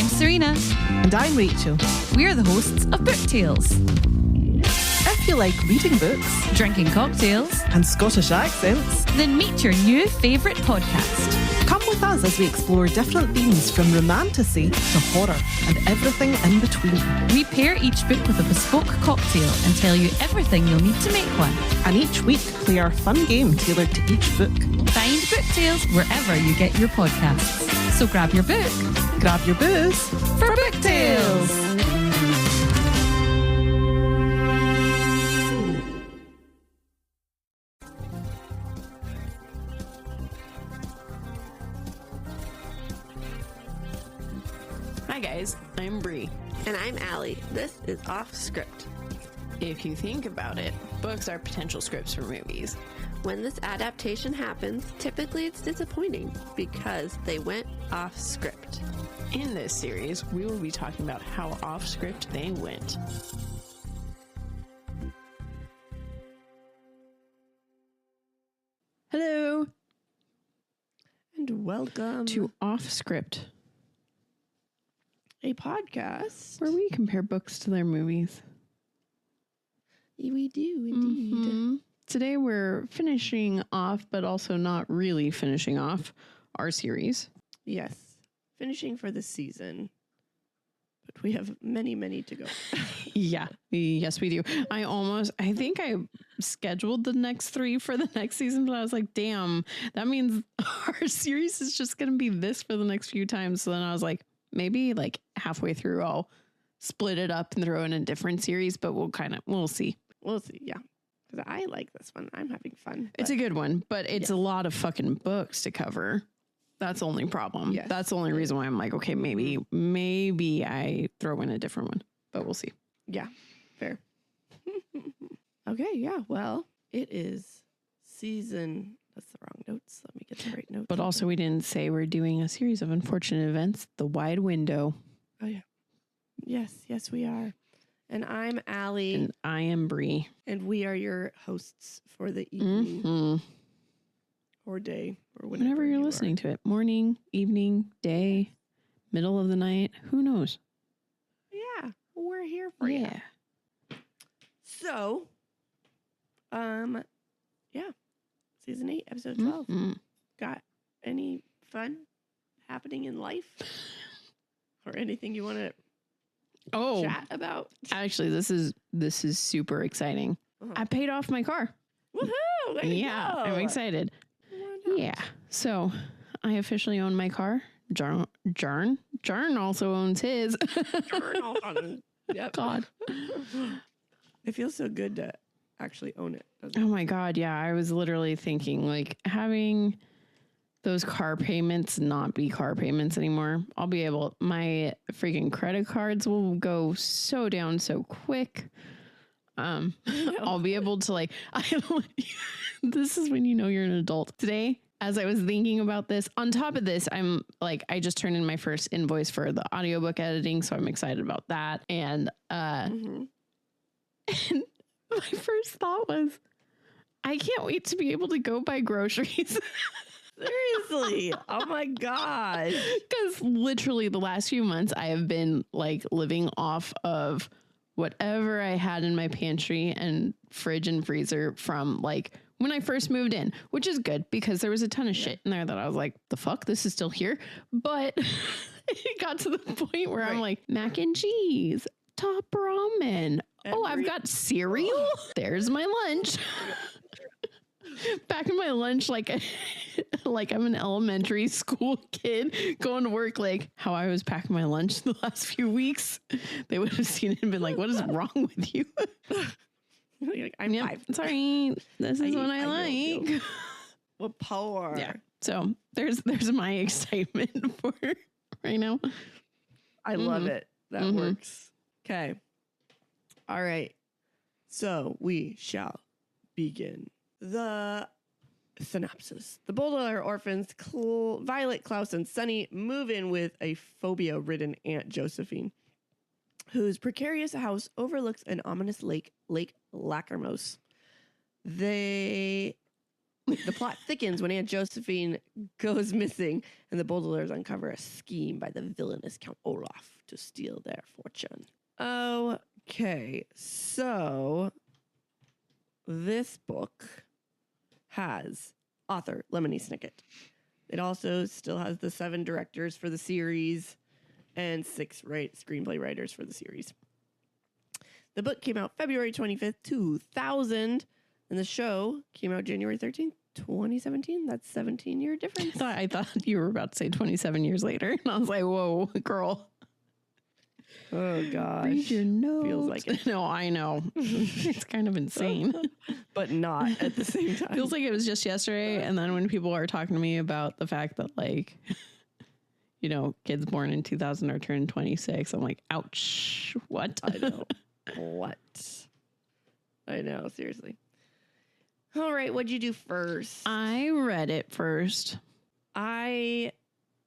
Serena. And I'm Rachel. We're the hosts of Book Tales. If you like reading books, Drinking cocktails, and Scottish accents, then meet your new favourite podcast. come with us as we explore different themes from romantasy to horror and everything in between. We pair each book with a bespoke cocktail and tell you everything you'll need to make one. And each week play our fun game tailored to each book. Find Book Tales wherever you get your podcasts. So grab your book, Grab your booze for Book Tales. Hi guys, I'm Bri. And I'm Alli. This is Offscript. If you think about it, books are potential scripts for movies. When this adaptation happens, typically it's disappointing because they went off script. In this series, we will be talking about how off script they went. Hello And welcome to Off Script, a podcast where we compare books to their movies. we do indeed. Mhm. Today we're finishing off, but also not really finishing off, our series. Yes, finishing for the season, but we have many to go. Yeah, yes, we do. I think I scheduled the next 3 for the next season, but I was like, damn, that means our series is just going to be this for the next few times. So then I was like, maybe like halfway through, I'll split it up and throw in a different series, but we'll see. We'll see, yeah. Because I like this one. I'm having fun. It's a good one, but it's a lot of fucking books to cover. That's the only problem. Yes. That's the only reason why I'm like, okay, maybe I throw in a different one, but we'll see. Yeah, fair. Okay, yeah, well, it is season. That's the wrong notes. Let me get the right notes. But also we didn't say we're doing a series of unfortunate events, The Wide Window. Oh, yeah. Yes, we are. And I'm Alli. And I am Bri. And we are your hosts for the evening or day or Whenever you're listening to it. Morning, evening, day, middle of the night. Who knows? Yeah, we're here for you. So, yeah, season 8, episode 12. Got any fun happening in life or anything you want to chat about? Actually, this is super exciting. I paid off my car. Woohoo! There you go. I'm excited. Yeah. So I officially own my car. Jarn also owns his. Yep. God. It feels so good to actually own it, doesn't it? Oh my God. Yeah. I was literally thinking like having those car payments not be car payments anymore. My freaking credit cards will go so down so quick. I'll be able to this is when you know you're an adult. Today, as I was thinking about this, on top of this, I'm like, I just turned in my first invoice for the audiobook editing, so I'm excited about that. And, and my first thought was, I can't wait to be able to go buy groceries. Seriously. Oh my God. Because literally the last few months I have been like living off of whatever I had in my pantry and fridge and freezer from like when I first moved in, which is good because there was a ton of shit in there that I was like, the fuck, this is still here. But it got to the point where I'm like, mac and cheese, top ramen. I've got cereal. There's my lunch. Back in my lunch, like I'm an elementary school kid going to work, like how I was packing my lunch the last few weeks. They would have seen it and been like, what is wrong with you? Like, I'm 5. Sorry, this is what I like. What power. Yeah. So there's my excitement for right now. I love it. That works. Okay. All right. So we shall begin. The synopsis. The Baudelaire orphans, Violet, Klaus, and Sunny move in with a phobia-ridden Aunt Josephine, whose precarious house overlooks an ominous lake, Lake Lachrymose. They The plot thickens when Aunt Josephine goes missing and the Baudelaires uncover a scheme by the villainous Count Olaf to steal their fortune. Okay, so this book has author Lemony Snicket. It also still has the 7 directors for the series and 6 screenplay writers for the series. The book came out February 25th, 2000, and the show came out January 13th, 2017. That's 17-year difference. I thought you were about to say 27 years later. And I was like, whoa, girl. Oh, gosh. Read your notes. Feels like it. No, I know. It's kind of insane. But not at the same time. Feels like it was just yesterday. And then when people are talking to me about the fact that, like, you know, kids born in 2000 are turned 26, I'm like, ouch. What? I know. What? I know, seriously. All right, what'd you do first? I read it first. I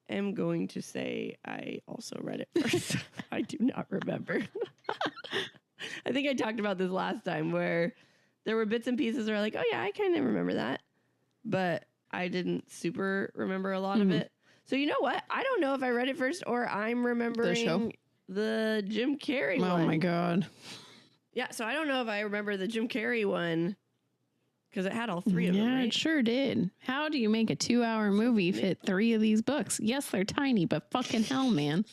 am going to say I also read it first. I do not remember. I think I talked about this last time where there were bits and pieces where like, oh yeah, I kind of remember that. But I didn't super remember a lot of it. So you know what? I don't know if I read it first or I'm remembering the Jim Carrey one. Oh my God. Yeah, so I don't know if I remember the Jim Carrey one because it had all 3 of them, Yeah, right? it sure did. How do you make a 2-hour movie fit 3 of these books? Yes, they're tiny, but fucking hell, man.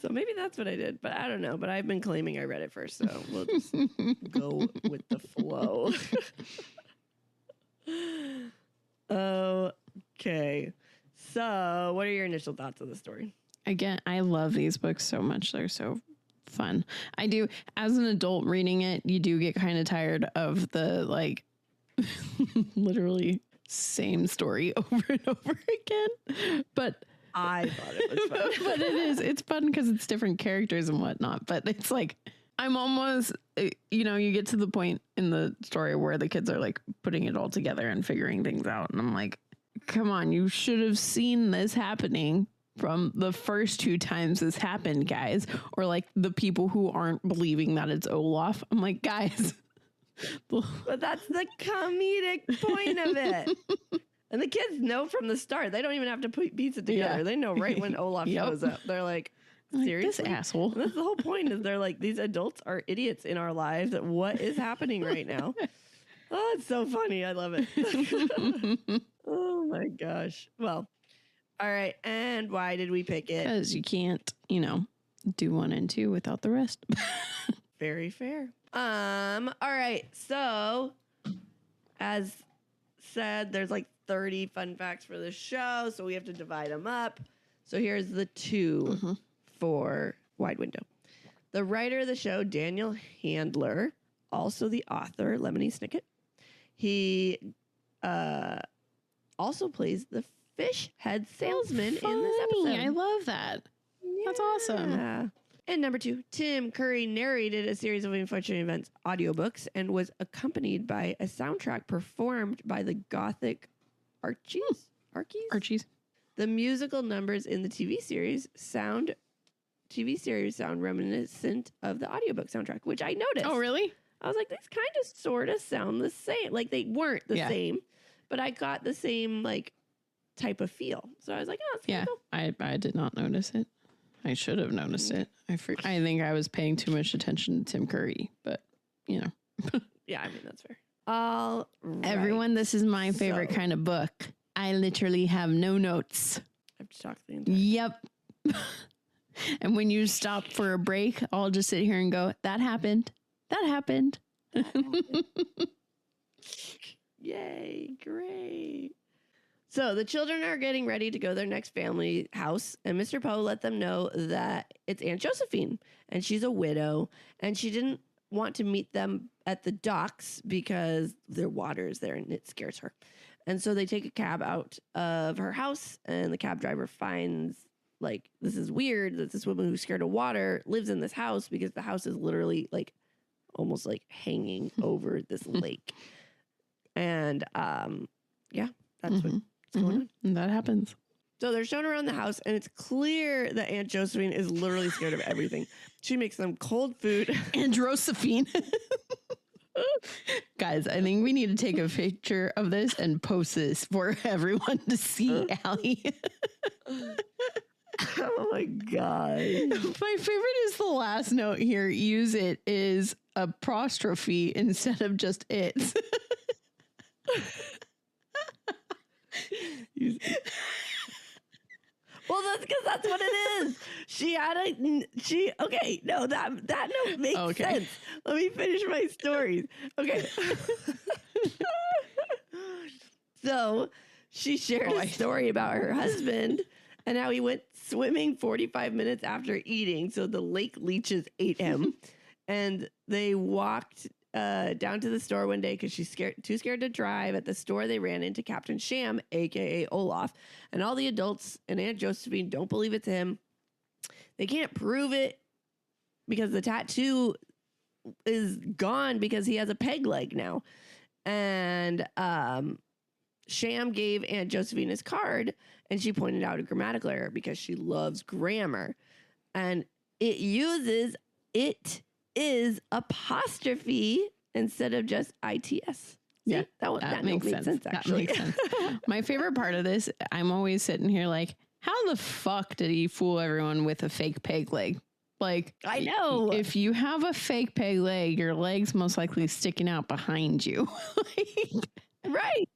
So maybe that's what I did, but I don't know. But I've been claiming I read it first, so we'll just go with the flow. Okay. So what are your initial thoughts of the story? Again, I love these books so much. They're so fun. I do, as an adult reading it, you do get kind of tired of the, like, literally same story over and over again. But I thought it was fun. but it's fun because it's different characters and whatnot. But it's like, I'm almost, you know, you get to the point in the story where the kids are like putting it all together and figuring things out. And I'm like, come on, you should have seen this happening from the first 2 times this happened, guys. Or like the people who aren't believing that it's Olaf. I'm like, guys. But that's the comedic point of it. And the kids know from the start. They don't even have to piece it together. Yeah. They know right when Olaf shows up. They're like, seriously? This asshole. And that's the whole point is they're like, these adults are idiots in our lives. What is happening right now? Oh, it's so funny. I love it. Oh my gosh. Well, all right. And why did we pick it? Because you can't, you know, do 1 and 2 without the rest. Very fair. All right. So, as said, there's like 30 fun facts for the show, so we have to divide them up. So here's the 2 for Wide Window. The writer of the show, Daniel Handler, also the author, Lemony Snicket. He also plays the fish head salesman in this episode. I love that. That's awesome. Yeah. And number 2, Tim Curry narrated a series of Unfortunate Events audiobooks and was accompanied by a soundtrack performed by the gothic Archies? The musical numbers in the TV series sound reminiscent of the audiobook soundtrack, which I noticed. Oh, really? I was like, these kind of sort of sound the same. Like they weren't the same, but I got the same like type of feel. So I was like, oh, that's yeah. cool. I did not notice it. I should have noticed it. I think I was paying too much attention to Tim Curry, but you know. Yeah, I mean that's fair. All right. Everyone, this is my favorite kind of book. I literally have no notes. I have to talk the entire. Yep. And when you stop for a break, I'll just sit here and go, that happened. That happened. Yay, great. So the children are getting ready to go to their next family house, and Mr. Poe let them know that it's Aunt Josephine, and she's a widow, and she didn't want to meet them at the docks because their water is there and it scares her. And so they take a cab out of her house, and the cab driver finds, like, this is weird that this woman who's scared of water lives in this house because the house is literally, like, almost, like, hanging over this lake. And, yeah, that's what's going on. And that happens. So they're shown around the house, and it's clear that Aunt Josephine is literally scared of everything. She makes them cold food. And Josephine. Guys, I think we need to take a picture of this and post this for everyone to see, Allie. Oh my God. My favorite is the last note here. Use it is apostrophe instead of just it. Well, that's because that's what it is. Okay, no, that note makes sense. Let me finish my stories. Okay. So she shared a story about her husband and how he went swimming 45 minutes after eating. So the lake leeches ate him. And they walked down to the store one day because she's too scared to drive. At the store, they ran into Captain Sham, a.k.a. Olaf. And all the adults and Aunt Josephine don't believe it's him. They can't prove it because the tattoo is gone because he has a peg leg now. And Sham gave Aunt Josephine his card, and she pointed out a grammatical error because she loves grammar. And it uses it is apostrophe instead of just ITS. Yeah, see, that makes sense. Actually. That makes sense. My favorite part of this, I'm always sitting here like, how the fuck did he fool everyone with a fake peg leg? Like, I know. If you have a fake peg leg, your leg's most likely sticking out behind you. Right.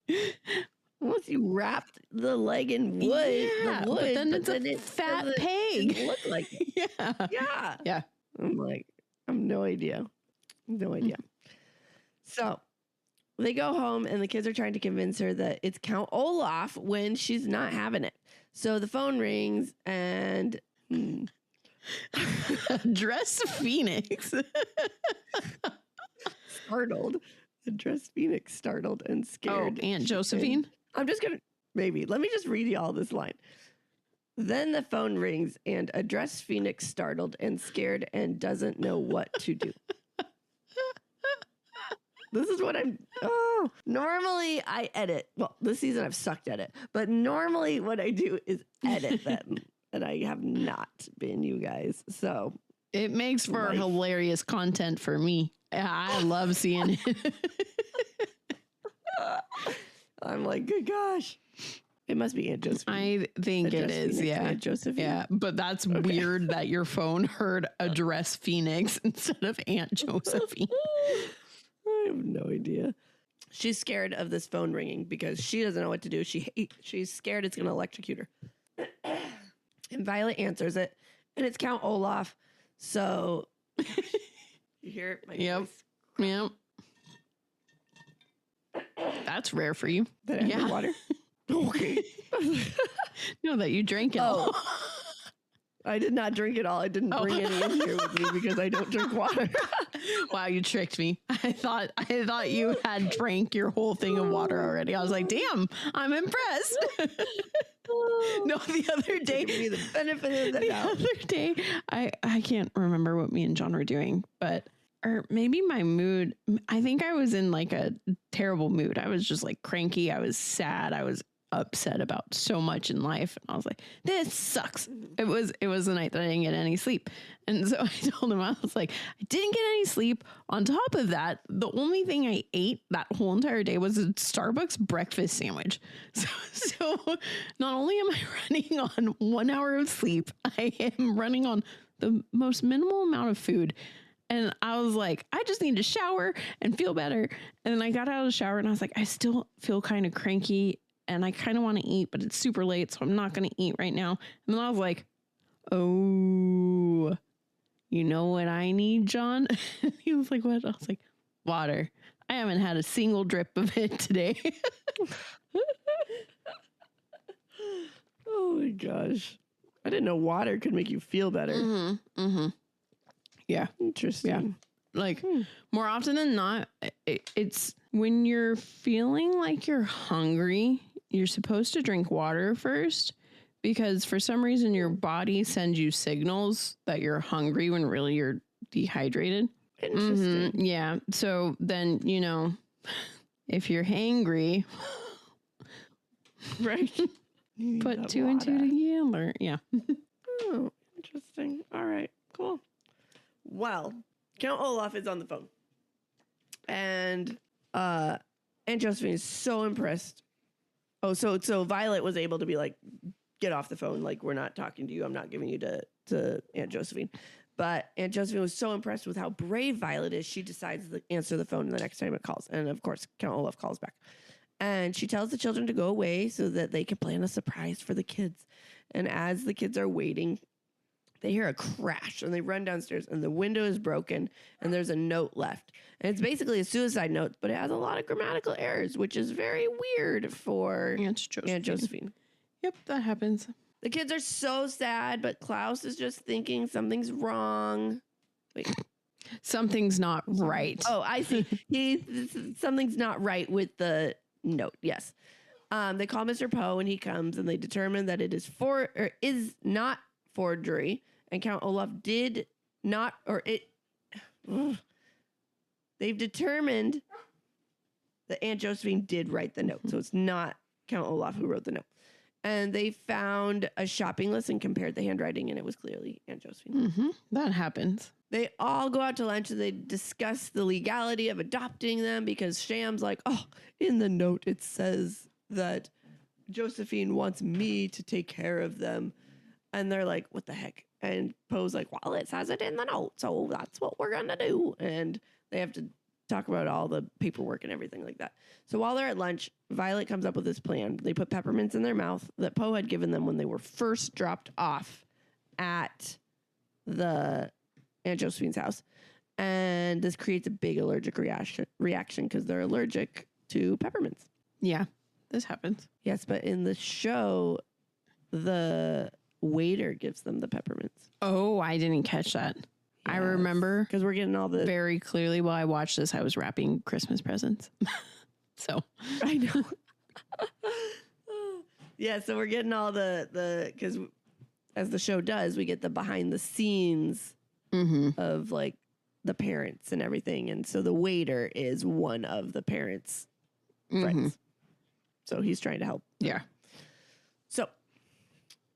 Once you wrapped the leg in wood, but then it's a fat peg. It look like it. Yeah. I'm like, I have no idea. No idea. So they go home and the kids are trying to convince her that it's Count Olaf when she's not having it. So the phone rings and Dress Phoenix. Startled. The dress Phoenix startled and scared. Oh, Aunt Josephine? I'm just going to, let me just read y'all this line. Then the phone rings and a dress Phoenix startled and scared and doesn't know what to do. This is what normally I edit. Well, this season I've sucked at it, but normally what I do is edit them. And I have not been, you guys. So it makes for hilarious content for me. I love seeing it. I'm like, good gosh. It must be Aunt Josephine. I think it is, yeah. Aunt Josephine. Yeah, but that's weird that your phone heard Address Phoenix instead of Aunt Josephine. I have no idea. She's scared of this phone ringing because she doesn't know what to do. She's scared it's going to electrocute her. And Violet answers it, and it's Count Olaf. So you hear my voice? Yep. That's rare for you. That I have water. Okay. No, that you drank it all. I did not drink it all. I didn't bring any in here with me because I don't drink water. Wow, you tricked me. I thought you had drank your whole thing of water already. I was like, damn, I'm impressed. No, the other day, the benefit of the doubt. other day, I can't remember what me and John were doing, but or maybe my mood. I think I was in like a terrible mood. I was just like cranky. I was sad. I was upset about so much in life, and I was like, this sucks. It was the night that I didn't get any sleep, and so I told him, I was like, I didn't get any sleep. On top of that, the only thing I ate that whole entire day was a Starbucks breakfast sandwich. So not only am I running on 1 hour of sleep, I am running on the most minimal amount of food. And I was like, I just need to shower and feel better. And then I got out of the shower and I was like, I still feel kind of cranky and I kind of want to eat, but it's super late, so I'm not going to eat right now. And then I was like, oh, you know what I need, John? He was like, what? I was like, water. I haven't had a single drip of it today. Oh my gosh. I didn't know water could make you feel better. Yeah. Interesting. Yeah. Like more often than not, it's when you're feeling like you're hungry, you're supposed to drink water first because for some reason your body sends you signals that you're hungry when really you're dehydrated. Interesting. Yeah. So then, you know, if you're hangry, right. Put two and two together. Yeah. Oh, interesting. All right, cool. Well, Count Olaf is on the phone. And Aunt Josephine is so impressed. Oh, so Violet was able to be like, get off the phone. Like, we're not talking to you. I'm not giving you to Aunt Josephine. But Aunt Josephine was so impressed with how brave Violet is, she decides to answer the phone the next time it calls. And of course, Count Olaf calls back. And she tells the children to go away so that they can plan a surprise for the kids. And as the kids are waiting, they hear a crash and they run downstairs and the window is broken and there's a note left. And it's basically a suicide note, but it has a lot of grammatical errors, which is very weird for Aunt Josephine. Yep, that happens. The kids are so sad, but Klaus is just thinking something's wrong. Wait. Something's not right. Oh, I see. Something's not right with the note. Yes. They call Mr. Poe and he comes and they determine that it is not forgery, and Count Olaf did not, they've determined that Aunt Josephine did write the note. So it's not Count Olaf who wrote the note. And they found a shopping list and compared the handwriting, and it was clearly Aunt Josephine. Mm-hmm. That happens. They all go out to lunch and they discuss the legality of adopting them because Sham's like, oh, in the note it says that Josephine wants me to take care of them. And they're like, what the heck? And Poe's like, well, it says it in the note, so that's what we're going to do. And they have to talk about all the paperwork and everything like that. So while they're at lunch, Violet comes up with this plan. They put peppermints in their mouth that Poe had given them when they were first dropped off at the Aunt Josephine's house. And this creates a big allergic reaction because they're allergic to peppermints. Yeah, this happens. Yes, but in the show, the waiter gives them the peppermints. Oh, I didn't catch that. Yes. I remember because we're getting all the very clearly while I watched this, I was wrapping Christmas presents. So I know. Yeah, so we're getting all the because as the show does, we get the behind the scenes of like the parents and everything, and so the waiter is one of the parents' friends. So he's trying to help. Yeah. So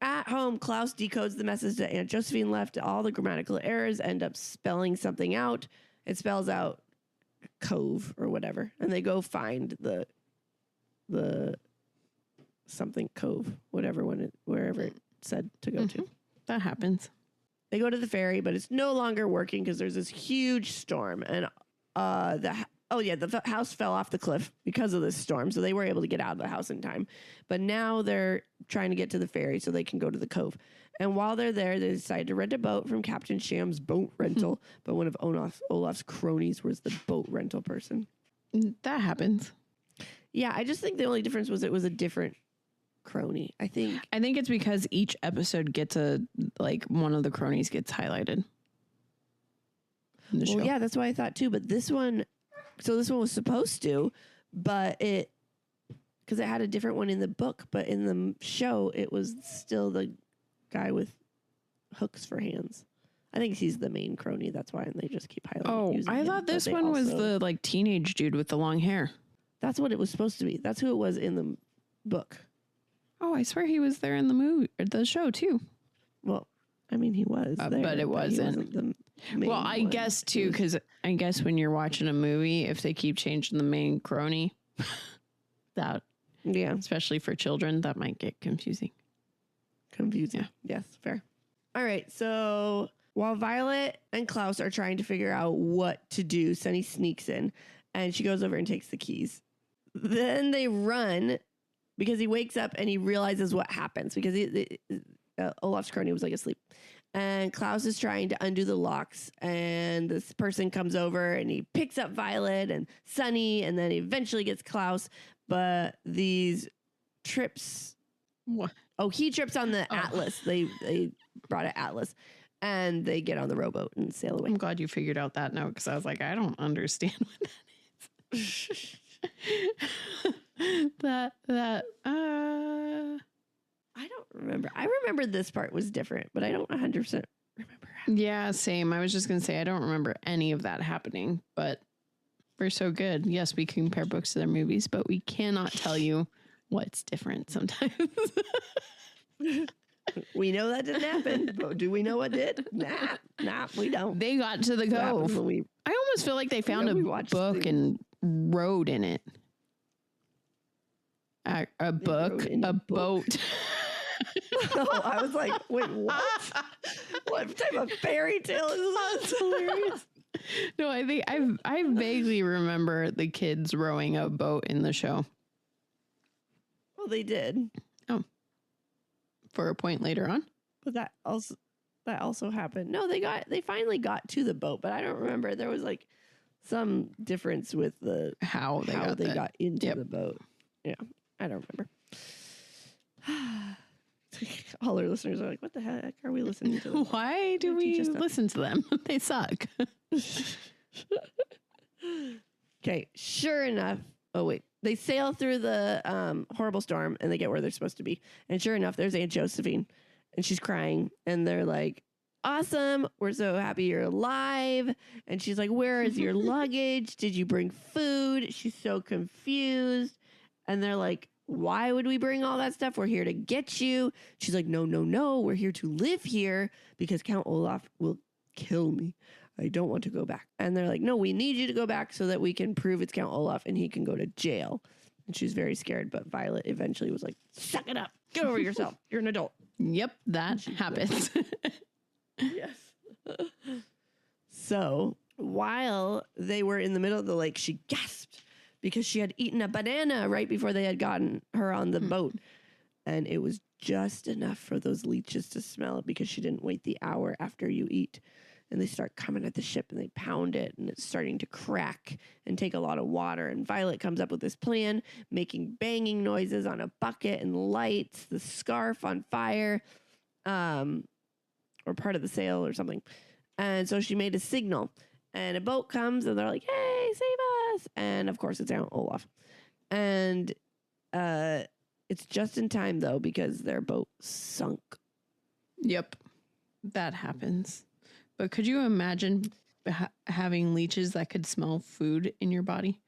at home, Klaus decodes the message that Aunt Josephine left. All the grammatical errors end up spelling something out. It spells out cove or whatever. And they go find the something cove, wherever it said to go to. That happens. They go to the ferry, but it's no longer working because there's this huge storm. And the house fell off the cliff because of this storm. So they were able to get out of the house in time. But now they're trying to get to the ferry so they can go to the cove. And while they're there, they decide to rent a boat from Captain Sham's boat rental. But one of Olaf's cronies was the boat rental person. That happens. Yeah, I just think the only difference was it was a different crony. I think it's because each episode gets one of the cronies gets highlighted in the show. Yeah, that's what I thought too. But this one was supposed to, but because it had a different one in the book, but in the show, it was still the guy with hooks for hands. I think he's the main crony. That's why they just keep highlighting. Oh, I thought this one was the teenage dude with the long hair. That's what it was supposed to be. That's who it was in the book. Oh, I swear he was there in the movie or the show too. Well, I mean, he was there, but it wasn't the main well, I one. guess too, because I guess when you're watching a movie, if they keep changing the main crony, that especially for children, that might get confusing. Yeah. Yes, fair. All right, so while Violet and Klaus are trying to figure out what to do, Sunny sneaks in, and she goes over and takes the keys. Then they run because he wakes up and he realizes what happens because Olaf's crony was like asleep. And Klaus is trying to undo the locks, and this person comes over and he picks up Violet and Sunny, and then he eventually gets Klaus. But these trips, what? Oh, he trips on the Atlas. They brought an Atlas, and they get on the rowboat and sail away. I'm glad you figured out that note because I was like, I don't understand what that is. I don't remember. I remember this part was different, but I don't 100% remember. Yeah, same. I was just going to say, I don't remember any of that happening, but we're so good. Yes, we compare books to their movies, but we cannot tell you what's different sometimes. We know that didn't happen, but do we know what did? Nah, we don't. They got to the cove. I almost feel like they found Yeah, we a watched book things. and rowed in it. A book, rowed in a a book? boat. Oh, I was like, wait, what? What type of fairy tale is That's this? hilarious. No, I think I vaguely remember the kids rowing a boat in the show. Well, they did, For a point later on. but that also happened. No, they finally got to the boat, but I don't remember. There was like some difference with the How they got into Yep. the boat. Yeah, I don't remember. All our listeners are like, "What the heck are we listening to?" Why do we Teach us that. listen to them? They suck. Okay, sure enough. Oh wait, they sail through the horrible storm and they get where they're supposed to be. And sure enough, there's Aunt Josephine, and she's crying. And they're like, "Awesome, we're so happy you're alive." And she's like, "Where is your luggage? Did you bring food?" She's so confused. And they're like, "Why would we bring all that stuff? We're here to get you." She's like, "No, no, no. We're here to live here because Count Olaf will kill me. I don't want to go back." And they're like, "No, we need you to go back so that we can prove it's Count Olaf and he can go to jail." And she's very scared, but Violet eventually was like, "Suck it up. Get over yourself. You're an adult." Yep, that happens. Yes. So while they were in the middle of the lake, she gasped because she had eaten a banana right before they had gotten her on the boat. And it was just enough for those leeches to smell it because she didn't wait the hour after you eat. And they start coming at the ship and they pound it and it's starting to crack and take a lot of water. And Violet comes up with this plan, making banging noises on a bucket and lights the scarf on fire, or part of the sail or something. And so she made a signal and a boat comes and they're like, "Hey, save us." And of course it's Count Olaf. And it's just in time though, because their boat sunk. Yep, that happens. But could you imagine having leeches that could smell food in your body?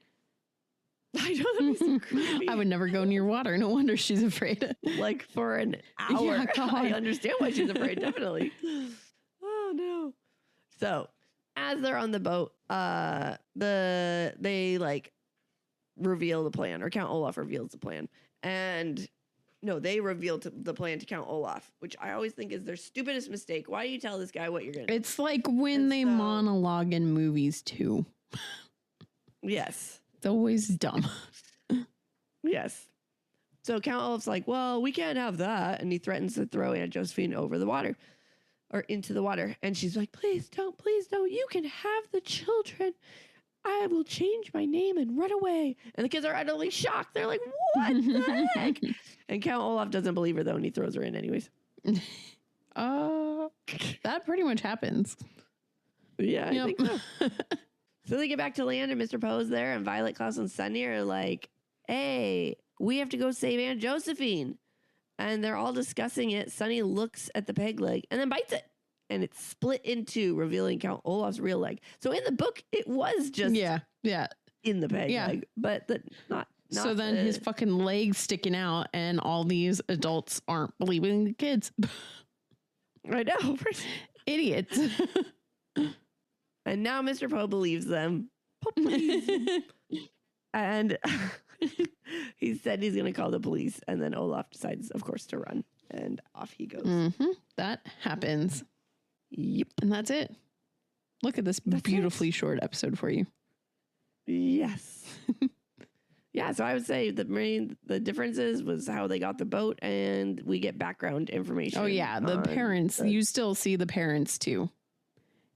I know, that'd be so creepy. I would never go near water. No wonder she's afraid. Like for an hour. Yeah, God. I understand why she's afraid, definitely. Oh no. So as they're on the boat, they like reveal the plan, or Count Olaf reveals the plan. And no, they reveal the plan to Count Olaf, which I always think is their stupidest mistake. Why do you tell this guy what you're gonna do? It's like when And they so- monologue in movies too. Yes. It's always dumb. Yes. So Count Olaf's like, "Well, we can't have that." And he threatens to throw Aunt Josephine over the water or into the water. And she's like, please don't. You can have the children. I will change my name and run away." And the kids are utterly shocked. They're like, "What the heck?" And Count Olaf doesn't believe her though. And he throws her in anyways. That pretty much happens. Yeah, I Yep. think so. So they get back to land and Mr. Poe's there and Violet, Klaus, and Sunny are like, "Hey, we have to go save Aunt Josephine." And they're all discussing it. Sunny looks at the peg leg and then bites it. And it's split in two, revealing Count Olaf's real leg. So in the book, it was just Yeah. in the peg leg. But not So then his fucking leg's sticking out and all these adults aren't believing the kids. I know. Idiots. And now Mr. Poe believes them. Please. And he said he's going to call the police. And then Olaf decides, of course, to run. And off he goes. That happens. Yep. And that's it. Look at this beautifully short episode for you. Yes. Yeah, so I would say the differences was how they got the boat, and we get background information. Oh, yeah. The on parents, you still see the parents too.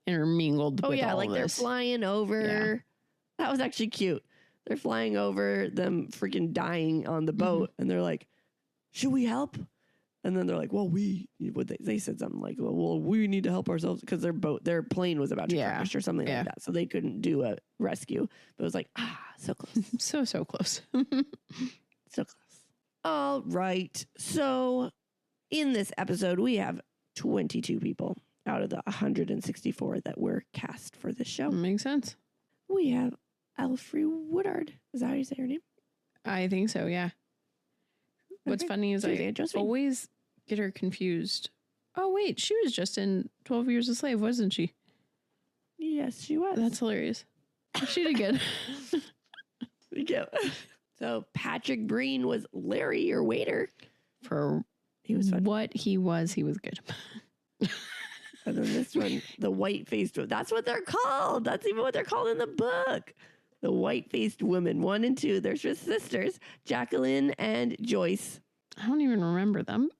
Intermingled Oh, with yeah, all like of they're this. flying over. Yeah. That was actually cute. They're flying over them freaking dying on the boat, and they're like, "Should we help?" And then they're like, "Well, they said something like, well, we need to help ourselves," because their plane was about to crash or something like that. So they couldn't do a rescue. But it was like, so close. So close. So close. All right. So in this episode, we have 22 people out of the 164 that were cast for this show. Makes sense. We have Elfrey Woodard. Is that how you say her name? I think so, yeah. What's funny is She's I Aunt Josephine. always get her confused. Oh, wait, she was just in 12 Years a Slave, wasn't she? Yes, she was. That's hilarious. She did good. Yeah. So Patrick Breen was Larry, your waiter. For He was fun. what he was good. And then this one, the white-faced woman. That's what they're called. That's even what they're called in the book. The white-faced women, 1 and 2. They're just sisters, Jacqueline and Joyce. I don't even remember them.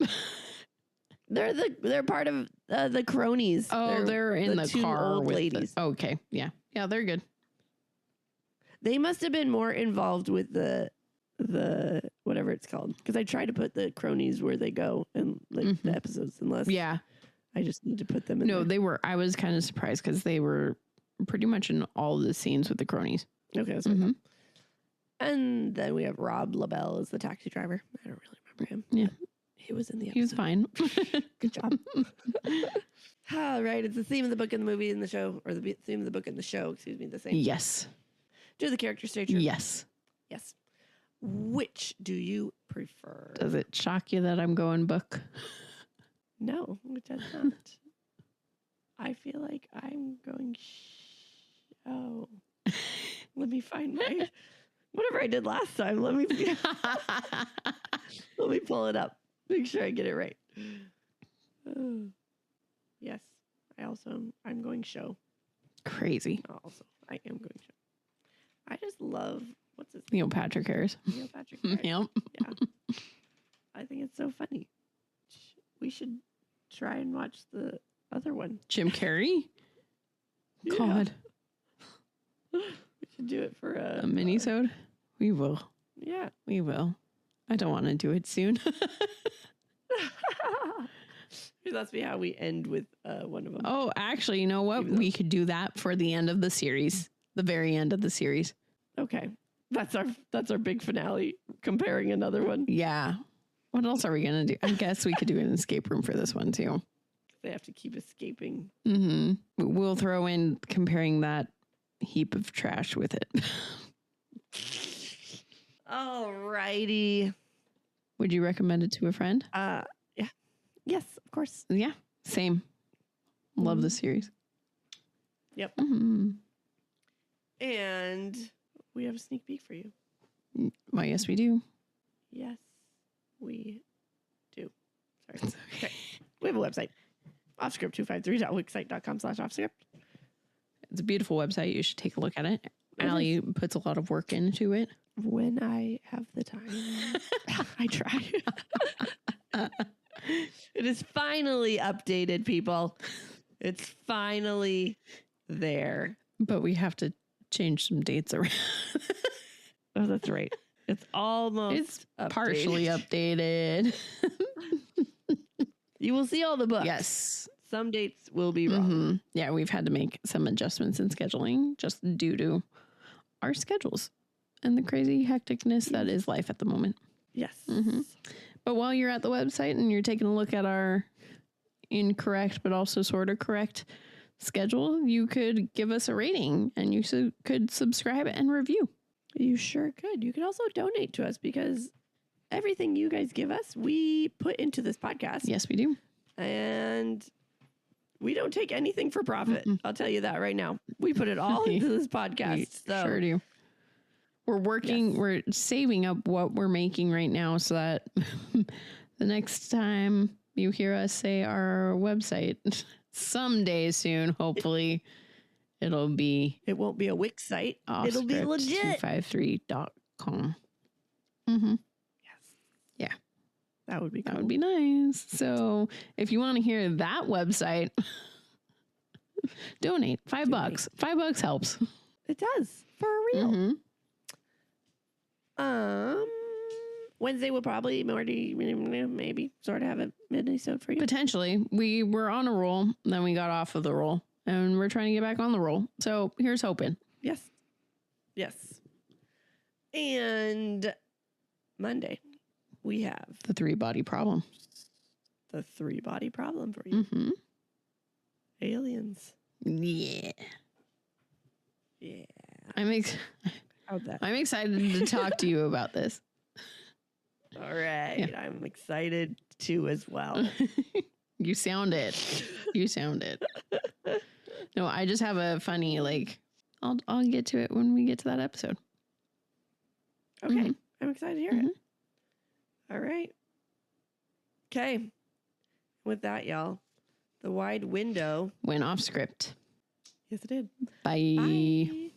They're part of the cronies. Oh, they're in the two car old with ladies. Okay, yeah, they're good. They must have been more involved with the whatever it's called, because I try to put the cronies where they go in like the episodes, unless I just need to put them in. No, there. they were. I was kind of surprised because they were pretty much in all the scenes with the cronies. Okay, that's what I thought. And then we have Rob LaBelle as the taxi driver. I don't really remember him. Yeah, he was in the episode. he was fine. Good job. All right, it's the theme of the book and the movie and the show, or the theme of the book and the show. Excuse me, the same. Yes. Do the character stay true? Yes. Yes. Which do you prefer? Does it shock you that I'm going book? No, it does not. I feel like I'm going show. Let me find my whatever I did last time. Let me pull it up. Make sure I get it right. Yes. I'm going show. Crazy. Also, I am going show. I just love what's his Neil Patrick Harris. Neil Patrick Harris. Yep. Yeah. I think it's so funny. We should try and watch the other one. Jim Carrey. Yeah. God. We should do it for A mini-sode. We will. Yeah. We will. I don't want to do it soon. That's me how we end with one of them. Oh, actually, you know what? We could do that for the end of the series. The very end of the series. Okay. That's our big finale, comparing another one. Yeah. What else are we going to do? I guess we could do an escape room for this one too. They have to keep escaping. We'll throw in comparing that heap of trash with it. All righty. Would you recommend it to a friend? Yeah. Yes, of course. Yeah. Same. Love the series. Yep. And we have a sneak peek for you. Why, yes, we do. Yes, we do. Sorry. Okay. We have a website. Offscript253.wixsite.com/offscript. It's a beautiful website. You should take a look at it. Allie puts a lot of work into it. When I have the time, I try. It is finally updated, people. It's finally there. But we have to change some dates around. Oh, that's right. It's almost It's partially updated. You will see all the books. Yes. Some dates will be wrong. Yeah, we've had to make some adjustments in scheduling just due to our schedules and the crazy hecticness that is life at the moment. Yes. But while you're at the website and you're taking a look at our incorrect but also sort of correct schedule, you could give us a rating and you could subscribe and review. You sure could. You could also donate to us, because everything you guys give us, we put into this podcast. Yes, we do. And we don't take anything for profit. I'll tell you that right now. We put it all into this podcast. We So. sure do. We're working, we're saving up what we're making right now so that the next time you hear us say our website someday soon, hopefully it won't be a Wix site. It'll be legit. Offscript253.com. Yes. Yeah. That would be cool. That would be nice. So if you want to hear that website, donate $5. $5 helps. It does. For real. Wednesday will probably maybe sort of have a mini-sode for you. Potentially. We were on a roll, then we got off of the roll, and we're trying to get back on the roll. So here's hoping. Yes. Yes. And Monday, we have The 3-body problem. the 3-body problem for you. Aliens. Yeah. Yeah. How'd that? I'm excited to talk to you about this. All right. Yeah. I'm excited too as well. You sound it. You sound it. No, I just have a funny, I'll get to it when we get to that episode. Okay. I'm excited to hear it. All right. Okay. With that, y'all, the wide window went off script. Yes, it did. Bye.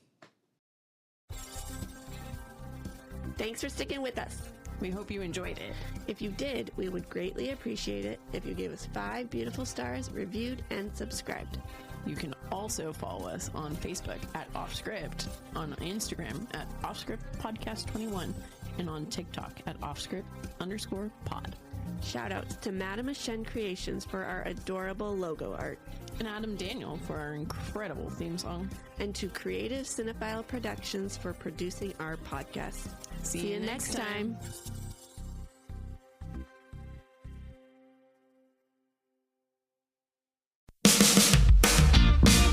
Thanks for sticking with us. We hope you enjoyed it. If you did, we would greatly appreciate it if you gave us 5 beautiful stars, reviewed, and subscribed. You can also follow us on Facebook at Offscript, on Instagram at Offscript Podcast 21, and on TikTok at Offscript_pod. Shout outs to Madame Shen Creations for our adorable logo art. And Adam Daniel for our incredible theme song. And to Creative Cinephile Productions for producing our podcast. See you next time.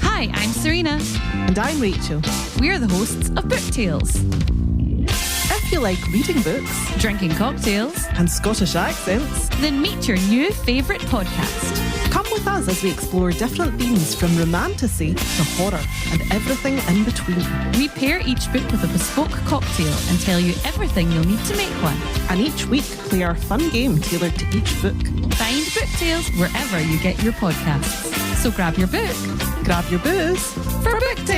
Hi, I'm Serena. And I'm Rachel. We're the hosts of Book Tales. If you like reading books Drinking cocktails, and Scottish accents, then meet your new favourite podcast. come with us as we explore different themes from romantasy to horror and everything in between. We pair each book with a bespoke cocktail and tell you everything you'll need to make one. And each week play our fun game tailored to each book. Find Book Tales wherever you get your podcasts. So grab your book Grab your booze for Book Tales.